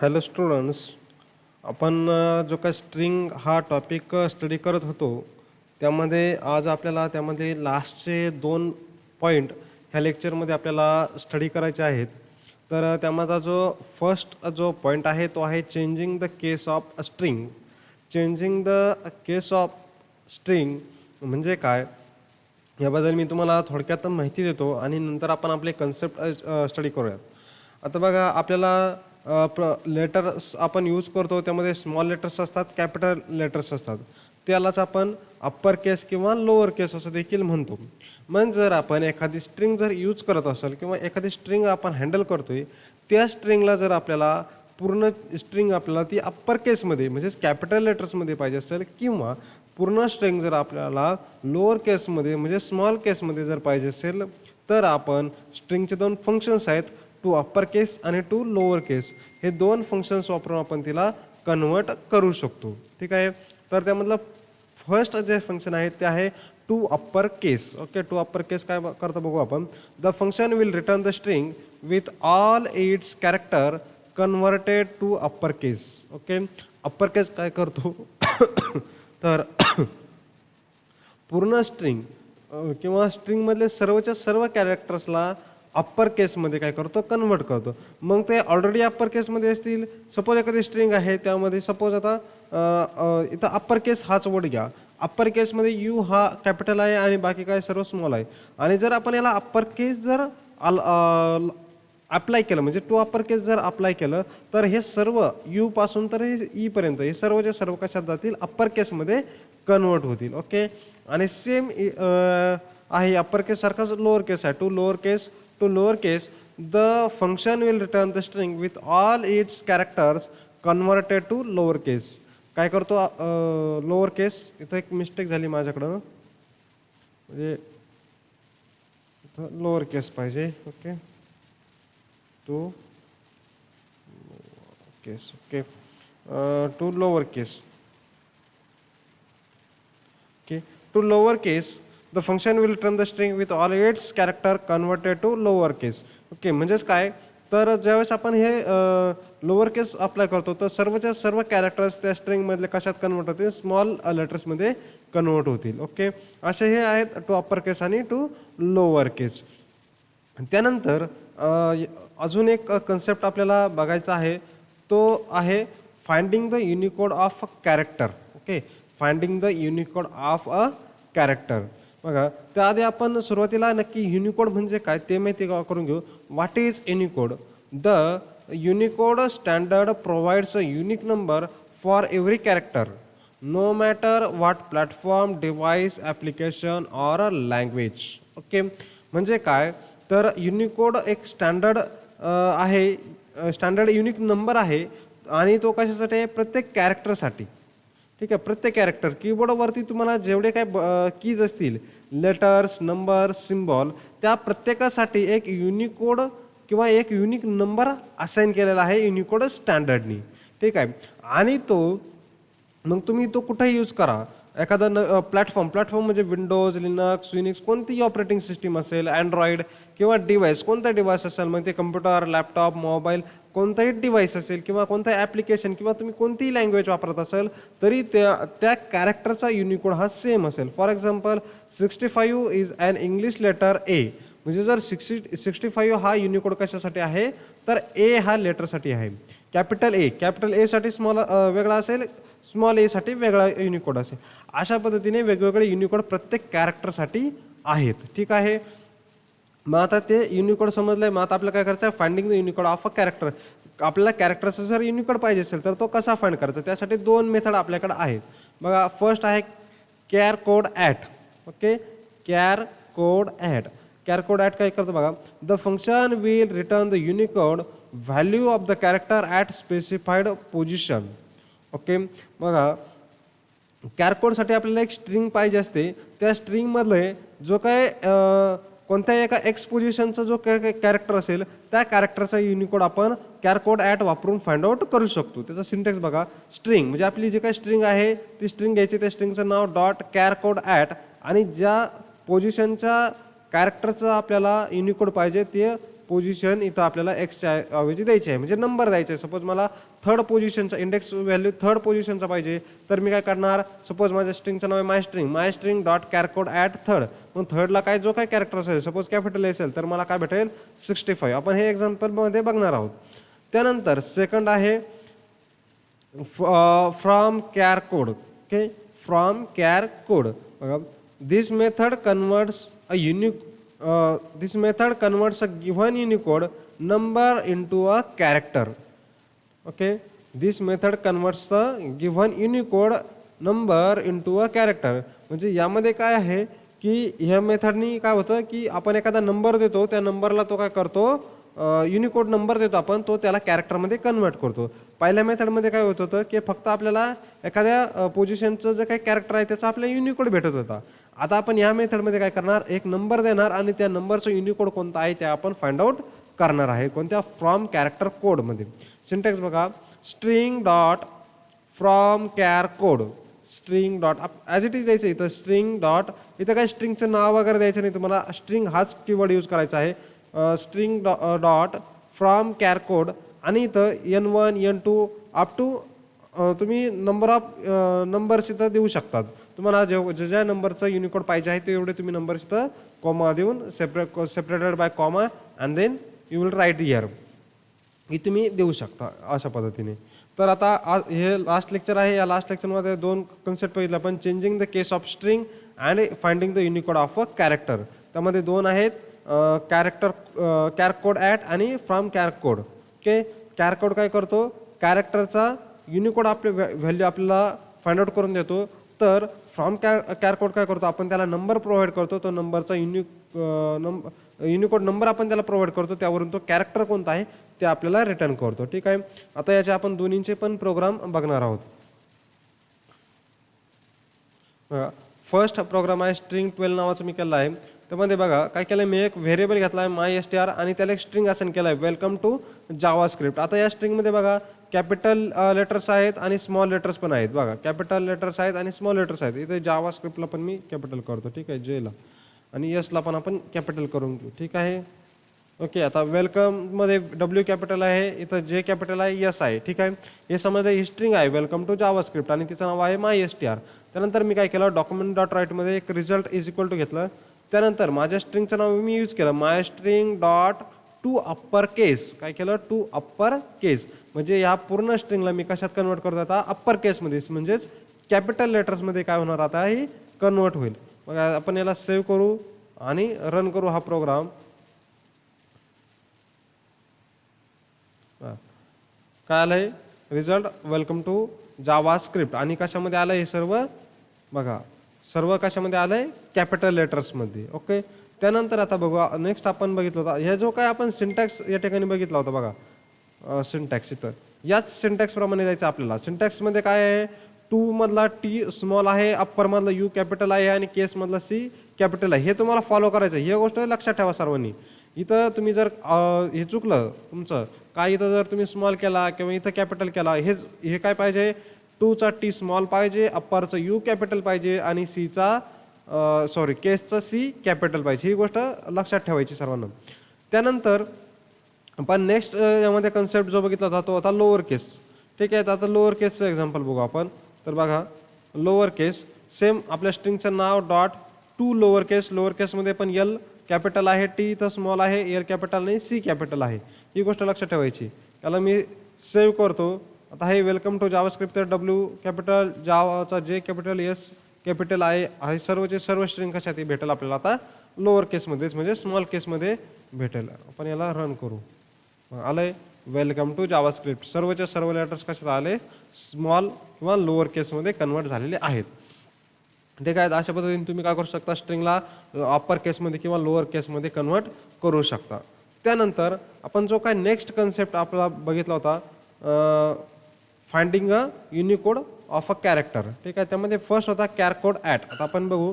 Hello students, आपण जो काय स्ट्रिंग हा टॉपिक स्टडी करत होतो त्यामध्ये आज आपल्याला त्यामध्ये लास्टचे 2 पॉईंट ह्या लेक्चरमध्ये आपल्याला स्टडी करायचे आहेत. तर त्यामधला जो फर्स्ट जो पॉईंट आहे तो आहे changing the case of a string. Changing the case of string म्हणजे काय याबद्दल मी तुम्हाला थोडक्यात माहिती देतो आणि नंतर आपण आपले कन्सेप्ट स्टडी करूयात. आता बघा आपल्याला लेटर्स आपण यूज करतो त्यामध्ये स्मॉल लेटर्स असतात, कॅपिटल लेटर्स असतात. त्यालाच आपण अप्पर केस किंवा लोअर केस असं देखील म्हणतो. मग जर आपण एखादी स्ट्रिंग जर यूज करत असेल किंवा एखादी स्ट्रिंग आपण हँडल करतोय, त्या स्ट्रिंगला जर आपल्याला पूर्ण स्ट्रिंग आपल्याला ती अप्पर केसमध्ये म्हणजेच कॅपिटल लेटर्समध्ये पाहिजे असेल किंवा पूर्ण स्ट्रिंग जर आपल्याला लोअर केसमध्ये म्हणजे स्मॉल केसमध्ये जर पाहिजे असेल तर आपण स्ट्रिंगचे 2 फंक्शन्स आहेत, टू अप्पर केस आणि टू लोअर केस. हे 2 फंक्शन्स वापरून आपण तिला कन्वर्ट करू शकतो. ठीक आहे. तर त्यामधलं फर्स्ट जे फंक्शन आहे ते आहे to upper case. Okay, to upper case काय करतो बघू आपण. The function will return the string with all its character converted to upper case. Okay, upper case काय करतो तर पूर्ण स्ट्रिंग किंवा स्ट्रिंगमधले सर्वच्या सर्व कॅरेक्टर्सला अप्पर केसमध्ये काय करतो, कन्वर्ट करतो. मग ते ऑलरेडी अप्पर केसमध्ये असतील. सपोज एखादी स्ट्रिंग आहे त्यामध्ये सपोज आता इथं अप्पर केस हाच वर्ड घ्या. अप्पर केसमध्ये यू हा कॅपिटल आहे आणि बाकी काय सर्व स्मॉल आहे. आणि जर आपण याला अप्पर केस जर अप्लाय केलं म्हणजे टू अप्पर केस जर अप्लाय केलं तर हे सर्व यू पासून तर हे ई पर्यंत हे सर्वच्या सर्व कशात जातील, अप्पर केसमध्ये कन्वर्ट होतील. ओके, आणि सेम आहे अप्पर केस सारखाच लोअर केस आहे. To lower case the function will return the string with all its characters converted to lower case. काय करतो लोअर केस, इथं एक मिस्टेक झाली माझ्याकडं म्हणजे इथं लोअर केस पाहिजे. Okay, to case. Okay, to lower case. Okay, to lower case the function will return the string with all its character converted to lower case. Okay, म्हणजेच काय तर ज्यावेळेस आपण हे लोअर केस अप्लाय करतो तर सर्वच्या सर्व कॅरेक्टर्स त्या स्ट्रिंगमधले कशात कन्वर्ट होतील, स्मॉल लेटर्समध्ये कन्वर्ट होतील. ओके, असे हे आहेत टू अप्पर केस आणि टू लोअर केस. त्यानंतर अजून एक कन्सेप्ट आपल्याला बघायचा आहे तो आहे finding the Unicode of a character. Okay, finding the Unicode of a character. बघा त्याआधी आपण सुरुवातीला नक्की युनिकोड म्हणजे काय ते माहिती करून घेऊ. What is Unicode? The Unicode standard provides a unique number for every character no matter what platform, device, application or a language. Okay, म्हणजे काय तर युनिकोड एक स्टँडर्ड आहे, स्टँडर्ड युनिक नंबर आहे आणि तो कशासाठी आहे, प्रत्येक कॅरेक्टरसाठी. ठीक आहे, प्रत्येक कॅरेक्टर कीबोर्डवरती तुम्हाला जेवढे काय कीज असतील, लेटर्स, नंबर, सिम्बॉल, त्या प्रत्येकासाठी एक युनिकोड किंवा एक युनिक नंबर असाइन केलेला आहे युनिकोड स्टँडर्डनी. ठीक आहे, आणि तो मग तुम्ही तो कुठेही यूज करा. एखादा प्लॅटफॉर्म म्हणजे विंडोज, लिनक्स, युनिक्स कोणतीही ऑपरेटिंग सिस्टीम असेल, अँड्रॉइड किंवा डिव्हाइस कोणता डिव्हाइस असेल, मग ते कम्प्युटर, लॅपटॉप, मोबाईल कोणताही डिव्हाइस असेल किंवा कोणताही ॲप्लिकेशन किंवा तुम्ही कोणतीही लँग्वेज वापरत असेल तरी त्या कॅरेक्टरचा युनिकोड हा सेम असेल. For example 65 is an English letter A. म्हणजे जर 65 हा युनिकोड कशासाठी आहे तर ए हा लेटरसाठी आहे. कॅपिटल ए साठी स्मॉल वेगळा असेल, स्मॉल ए साठी वेगळा युनिकोड असेल. अशा पद्धतीने वेगवेगळे युनिकोड प्रत्येक कॅरेक्टरसाठी आहेत. ठीक आहे, मग आता ते युनिकोड समजलंय. मग आता आपल्याला काय करायचं आहे, finding the Unicode of a character. आपल्याला कॅरेक्टरचा जर युनिकोड पाहिजे असेल तर तो कसा फाइंड करायचा, त्यासाठी 2 मेथड आपल्याकडे आहेत. बघा फर्स्ट आहे char code at. Okay, care code at काय करतो बघा, the function will return the Unicode value of the character at specified position. Okay, बघा कॅर कोडसाठी आपल्याला एक स्ट्रिंग पाहिजे असते. त्या स्ट्रिंगमधले जो काय कोणत्याही एका एक्स पोझिशनचा जो कॅरेक्टर असेल त्या कॅरेक्टरचा युनिकोड आपण कॅर कोड ॲट वापरून फाइंड आउट करू शकतो. त्याचा सिंटॅक्स बघा, स्ट्रिंग म्हणजे आपली जी काही स्ट्रिंग आहे ती स्ट्रिंग घ्यायची, त्या स्ट्रिंगचं नाव डॉट कॅर कोड ॲट आणि ज्या पोझिशनच्या कॅरेक्टरचा आपल्याला युनिकोड पाहिजे ते पोझिशन इथं आपल्याला एक्सच्या ऐवजी द्यायची आहे, म्हणजे नंबर द्यायचा आहे. सपोज मला थर्ड पोझिशनचा इंडेक्स व्हॅल्यू थर्ड पोझिशनचा पाहिजे, तर मी काय करणार, सपोज माझ्या स्ट्रिंगचं नाव आहे माय स्ट्रिंग डॉट कॅरकोड ॲट थर्ड. मग थर्डला काय जो काय कॅरेक्टर असेल, सपोज कॅपिटल असेल तर मला काय भेटेल 65. आपण हे एक्झाम्पलमध्ये बघणार आहोत. त्यानंतर सेकंड आहे from char code. Okay, from char code. बघा, this method converts a given Unicode number into a character. Okay, this method converts a given Unicode number into a character. म्हणजे यामध्ये काय आहे की ह्या मेथडनी काय होतं की आपण एखादा नंबर देतो, त्या नंबरला तो काय करतो, युनिकोड नंबर देतो आपण, तो त्याला कॅरेक्टरमध्ये कन्वर्ट करतो. पहिल्या मेथडमध्ये काय होत होतं की फक्त आपल्याला एखाद्या पोझिशनचं जे काही कॅरेक्टर आहे त्याचा आपल्याला युनिकोड भेटत होता. आता आपण या मेथडमध्ये काय करणार, एक नंबर देणार आणि त्या नंबरचं युनिकोड कोणता आहे ते आपण फाइंड आउट करणार आहे. कोणत्या, फ्रॉम कॅरेक्टर कोडमध्ये. सिंटॅक्स बघा, string dot from char code. String dot as it is द्यायचं इथं, स्ट्रिंग डॉट, इथं काय स्ट्रिंगचं नाव वगैरे द्यायचं नाही तुम्हाला, स्ट्रिंग हाच कीवर्ड यूज करायचा आहे. String dot from char code आणि इथं N1 N2 अप टू तुम्ही नंबर ऑफ नंबर्स इथं देऊ शकतात. तुम्हाला ज्या नंबरचा युनिकोड पाहिजे आहे ते एवढे तुम्ही नंबर्स इथं कॉमा देऊन separated by comma and then you will write here, ही तुम्ही देऊ शकता अशा पद्धतीने. तर आता हे लास्ट लेक्चर आहे. या लास्ट लेक्चरमध्ये दोन कन्सेप्ट बघितले आपण, changing the case of string and finding the Unicode of a character. त्यामध्ये दोन आहेत, कॅर कोड ॲट आणि from char code. Okay, care code काय करतो, कॅरेक्टरचा युनिकोड आपले व्हॅल्यू आपल्याला फाइंड आउट करून देतो. तर फ्रॉम कॅर कोड काय करतो, आपण त्याला नंबर प्रोव्हाइड करतो, तो नंबरचा युनिकोड नंबर आपण त्याला प्रोव्हाइड करतो, त्यावरून तो कॅरेक्टर कोणता आहे ते आपल्याला रिटर्न करतो. ठीक आहे, आता याचे आपण दोन्हीचे पण प्रोग्राम बघणार आहोत. फर्स्ट प्रोग्राम आहे स्ट्रिंग 12 नावाचं मी केलं आहे. त्यामध्ये बघा काय केलं, मी एक व्हेरिएबल घेतला आहे MyStr आणि त्याला एक स्ट्रिंग असाइन केला आहे, वेलकम टू जावास्क्रिप्ट. आता या स्ट्रिंगमध्ये बघा कॅपिटल लेटर्स आहेत आणि स्मॉल लेटर्स पण आहेत. बघा कॅपिटल लेटर्स आहेत आणि स्मॉल लेटर्स आहेत. इथे जावास्क्रिप्टला पण मी कॅपिटल करतो, ठीक आहे, जेला, आणि यसला पण आपण कॅपिटल करून घेऊ. ठीक आहे, ओके. आता वेलकममध्ये W कॅपिटल आहे, इथं J कॅपिटल आहे, यस आहे. ठीक आहे, हे समजलं ही स्ट्रिंग आहे वेलकम टू जावास्क्रिप्ट आणि तिचं नाव आहे MyStr. त्यानंतर मी काय केलं, डॉक्युमेंट डॉट राईटमध्ये एक रिझल्ट इज इक्वल टू घेतलं. त्यानंतर माझ्या स्ट्रिंगचं नाव मी यूज केलं माय string dot to upper case. काय केलं, टू अप्पर केस, म्हणजे ह्या पूर्ण स्ट्रिंगला मी कशात कन्वर्ट करतो आता, अप्पर केसमध्ये, म्हणजेच कॅपिटल लेटर्समध्ये काय होणार आता, ही कन्वर्ट होईल. मग आपण याला सेव्ह करू आणि रन करू हा प्रोग्राम. काय आलंय रिझल्ट, वेलकम टू जावास्क्रिप्ट. आणि कशामध्ये आलं हे सर्व, बघा सर्व कशामध्ये आलंय, कॅपिटल लेटर्समध्ये. ओके, त्यानंतर आता बघू नेक्स्ट आपण बघितलं होता, हे जो काय आपण सिंटॅक्स या ठिकाणी बघितला होता बघा, सिंटॅक्स इथं याच सिंटॅक्स प्रमाणे जायचं आपल्याला. सिंटॅक्समध्ये काय आहे, टू मधला टी स्मॉल आहे, अप्पर मधला यू कॅपिटल आहे आणि केस मधला सी कॅपिटल आहे. हे तुम्हाला फॉलो करायचं, ही गोष्ट लक्षात ठेवा सर्वांनी. इथं तुम्ही जर हे चुकलं तुमचं काय, इथं जर तुम्ही स्मॉल केला किंवा इथं कॅपिटल केला, हे काय पाहिजे, टूचा टी स्मॉल पाहिजे, अप्परचं यू कॅपिटल पाहिजे आणि केसचं सी कॅपिटल पाहिजे. ही गोष्ट लक्षात ठेवायची सर्वांना. त्यानंतर आपण नेक्स्ट यामध्ये कन्सेप्ट जो बघितला होता तो होता लोअर केस. ठीक आहे, आता लोअर केसचं एक्झाम्पल बघू आपण. तर बघा लोअर केस सेम आपल्या स्ट्रिंगचं नाव डॉट टू लोअर केसमध्ये पण एल कॅपिटल आहे, टी इथं स्मॉल आहे, एल कॅपिटल नाही, सी कॅपिटल आहे. ही गोष्ट लक्षात ठेवायची. याला मी सेव्ह करतो. आता हे वेलकम टू जावास्क्रिप्ट, तर W कॅपिटल, जावाचा J कॅपिटल, एस कॅपिटल आहे, हे सर्वचे सर्व स्ट्रिंग कशात भेटेल आपल्याला आता, लोअर केसमध्येच, म्हणजे स्मॉल केसमध्ये भेटेल. आपण याला रन करू. आलंय वेलकम टू जावास्क्रिप्ट, सर्वचे सर्व लेटर्स कशात आले, स्मॉल किंवा लोअर केसमध्ये कन्वर्ट झालेले आहेत. ठीक आहे, अशा पद्धतीने तुम्ही काय करू शकता, स्ट्रिंगला अप्पर केसमध्ये किंवा लोअर केसमध्ये कन्वर्ट करू शकता. त्यानंतर आपण जो काय नेक्स्ट कन्सेप्ट आपला बघितला होता, finding a Unicode of a character. ठीक आहे, त्यामध्ये फर्स्ट होता कॅर कोड ॲट. आता आपण बघू,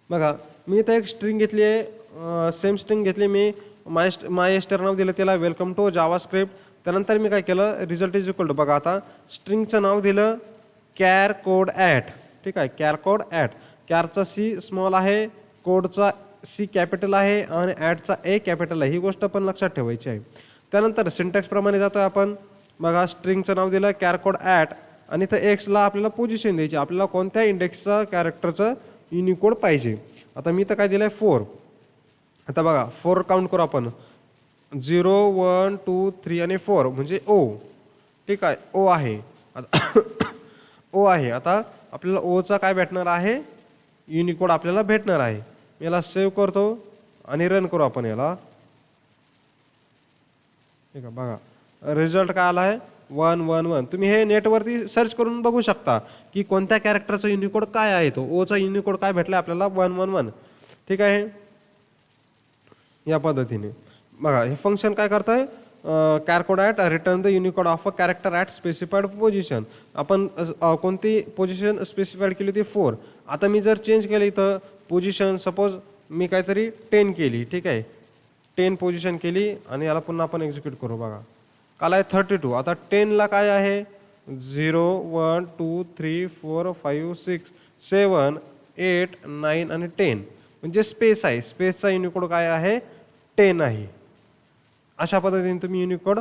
बघा मी इथं एक स्ट्रिंग घेतली आहे, सेम स्ट्रिंग घेतली मी, MyStr नाव दिलं त्याला, वेलकम टू जावास्क्रिप्ट. त्यानंतर मी काय केलं, रिझल्ट इज इक्वल टू, बघा आता स्ट्रिंगचं नाव दिलं कॅर कोड ॲट. ठीक आहे, कॅर कोड ॲट, कॅरचा सी स्मॉल आहे, कोडचा सी कॅपिटल आहे आणि ॲटचा ए कॅपिटल आहे, ही गोष्ट पण लक्षात ठेवायची आहे. त्यानंतर सिंटॅक्सप्रमाणे जातोय आपण. बघा स्ट्रिंगचं नाव दिलं कॅरकोड ॲट आणि इथं एक्सला आपल्याला पोझिशन द्यायची, आपल्याला कोणत्या इंडेक्सचा कॅरेक्टरचं युनिकोड पाहिजे. आता मी तर काय दिलं आहे 4. आता बघा 4 काउंट करू आपण. 0 1 2 3 आणि 4 म्हणजे ओ. ठीक आहे, ओ आहे. आता ओ आहे. आता आपल्याला ओचा काय भेटणार आहे, युनिकोड आपल्याला भेटणार आहे. याला सेव्ह करतो आणि रन करू आपण याला. ठीक आहे, बघा रिझल्ट काय आला आहे 1 1 1. तुम्ही हे नेटवरती सर्च करून बघू शकता की कोणत्या कॅरेक्टरचा युनिकोड काय आहे. तो ओचा युनिकोड काय भेटला आपल्याला 1 1 1. ठीक आहे, या पद्धतीने बघा हे फंक्शन काय करतंय, char code at return the Unicode of a character at specified position. आपण कोणती पोझिशन स्पेसिफाईड केली होती 4. आता मी जर चेंज केलं इथं पोझिशन, सपोज मी काहीतरी 10 केली. ठीक आहे, 10 पोझिशन केली आणि याला पुन्हा आपण एक्झिक्यूट करू. बघा काल आहे 32. आता 10ला काय आहे 0 1 2 3 4 5 6 7 8 9 आणि 10 म्हणजे स्पेस आहे. स्पेसचा युनिकोड काय आहे 10 आहे. अशा पद्धतीने तुम्ही युनिकोड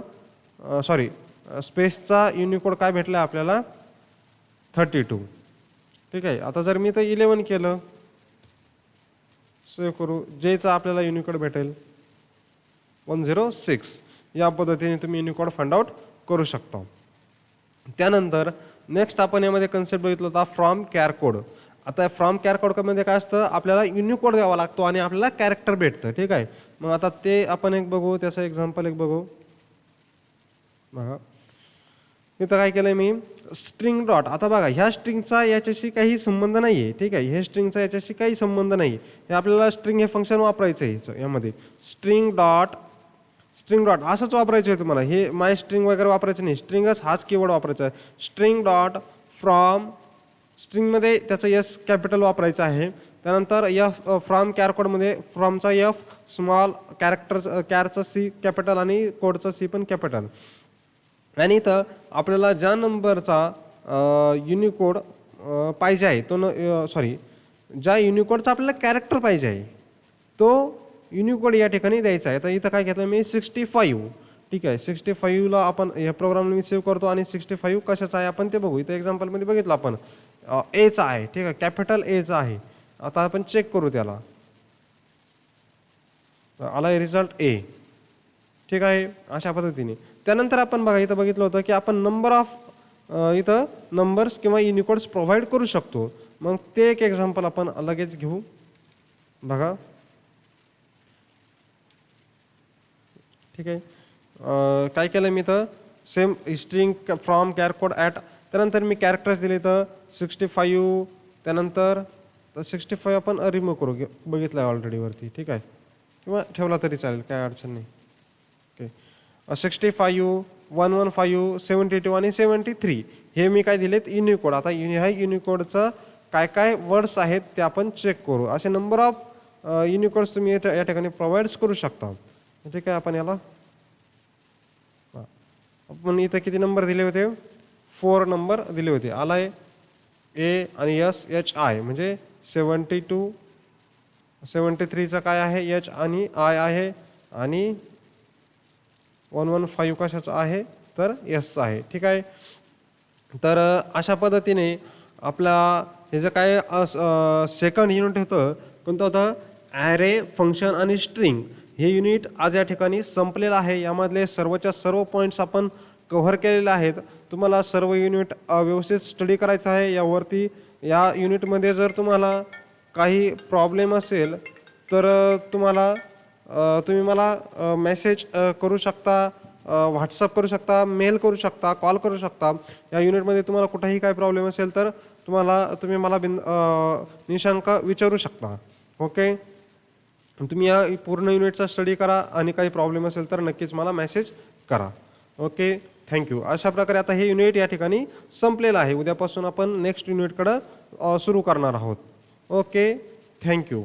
स्पेसचा युनिकोड काय भेटला आपल्याला 32. ठीक आहे, आता जर मी तर 11 केलं, सेव्ह करू, जेचा आपल्याला युनिकोड भेटेल 106. या पद्धतीने तुम्ही युनिकोड फाइंड आउट करू शकता. त्यानंतर नेक्स्ट आपण यामध्ये कन्सेप्ट बघितला होता फ्रॉम कॅरकोड. आता फ्रॉम कॅरकोड मध्ये काय असतं, आपल्याला युनिकोड द्यावा लागतो आणि आपल्याला कॅरेक्टर भेटतं. ठीक आहे, मग आता ते आपण एक बघू, त्याचं एक्झाम्पल एक बघू. बघा इथं काय केलंय मी स्ट्रिंग डॉट. आता बघा ह्या स्ट्रिंगचा याच्याशी काही संबंध नाही आहे. ठीक आहे, हे स्ट्रिंगचा याच्याशी काही संबंध नाही. हे आपल्याला स्ट्रिंग हे फंक्शन वापरायचं आहे यामध्ये. स्ट्रिंग डॉट असंच वापरायचं आहे तुम्हाला. हे माय स्ट्रिंग वगैरे वापरायचं नाही, स्ट्रिंगच हाच कीवर्ड वापरायचा आहे. स्ट्रिंग डॉट फ्रॉम, स्ट्रिंगमध्ये त्याचं एस कॅपिटल वापरायचं आहे. त्यानंतर एफ फ्रॉम कॅरकोडमध्ये फ्रॉमचा एफ स्मॉल, कॅरचा सी कॅपिटल आणि कोडचा सी पण कॅपिटल. आणि इथं आपल्याला ज्या नंबरचा युनिकोड पाहिजे आहे तो ज्या युनिकोडचा आपल्याला कॅरेक्टर पाहिजे आहे तो युनिकोड या ठिकाणी द्यायचा आहे. तर इथं काय घेतलं मी 65. ठीक आहे, 65ला आपण या प्रोग्रामला मी सेव्ह करतो आणि 65 कशाचा आहे आपण ते बघू. इथं एक्झाम्पलमध्ये बघितलं आपण एचा आहे. ठीक आहे, कॅपिटल एचा आहे. आता आपण चेक करू त्याला. आला रिझल्ट ए. ठीक आहे, अशा पद्धतीने. त्यानंतर आपण बघा इथं बघितलं होतं की आपण नंबर ऑफ इथं नंबर्स किंवा युनिकोड्स प्रोव्हाइड करू शकतो. मग ते एक एक्झाम्पल आपण लगेच घेऊ. बघा ठीक आहे, काय केलं मी तर सेम स्ट्रिंग फ्रॉम कॅरकोड ॲट. त्यानंतर मी कॅरेक्टर्स दिले तर 65. त्यानंतर 65 आपण रिमूव्ह करू, बघितलं आहे ऑलरेडी वरती. ठीक आहे, किंवा ठेवला तरी चालेल, काय अडचण नाही. ओके, 65 115 72 आणि 73 हे मी काय दिलेत युनिकोड. आता ह्या युनिकोडचं काय काय वर्ड्स आहेत ते आपण चेक करू. असे नंबर ऑफ युनिकोड्स तुम्ही या ठिकाणी प्रोव्हाइड्स करू शकता. ठीक आहे, आपण याला आपण इथं किती नंबर दिले होते 4 नंबर दिले होते. आलाय ए आणि एस एच आय म्हणजे 72. 73चा काय आहे एच आणि आय आहे आणि 115 कशाचं आहे तर एस आहे. ठीक आहे, तर अशा पद्धतीने आपला हे जे काय सेकंड युनिट होतं कोणतं होतं ॲरे, फंक्शन आणि स्ट्रिंग. हे युनिट आज या ठिकाणी संपलेलं आहे. यामधले सर्वच्या सर्व पॉईंट्स आपण कव्हर केलेले आहेत. तुम्हाला सर्व युनिट व्यवस्थित स्टडी करायचं आहे. यावरती या युनिटमध्ये जर तुम्हाला काही प्रॉब्लेम असेल तर तुम्ही मला मेसेज करू शकता, व्हॉट्सअप करू शकता, मेल करू शकता, कॉल करू शकता. या युनिटमध्ये तुम्हाला कुठेही काही प्रॉब्लेम असेल तर तुम्ही मला निशंक विचारू शकता. ओके, तुम्ही या पूर्ण युनिटचा स्टडी करा आणि काही प्रॉब्लेम असेल तर नक्कीच मला मेसेज करा. Okay, thank you. अशा प्रकारे आता हे युनिट या ठिकाणी संपलेलं आहे. उद्यापासून आपण नेक्स्ट युनिटकडं सुरू करणार आहोत. Okay, thank you.